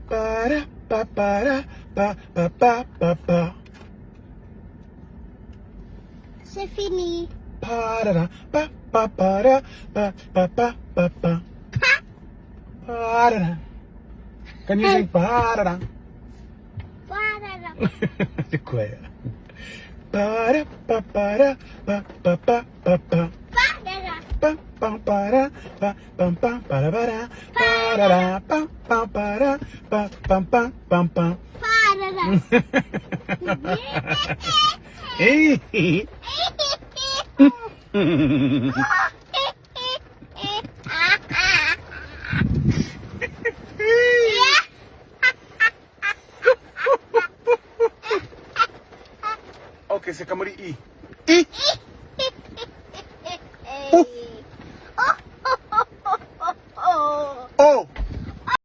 Para pa para pa pa pa pa pa. C'est fini. Para pa pa para pa pa pa pa pa. Para. Can you sing para? Voilà. C'est quoi? Para pa para pa pa pa pa pa. Voilà. Pam pam para pa pam pam para para para pam pam para pa pam pam pam pam. Voilà. Hey. Okay, c'est comme i.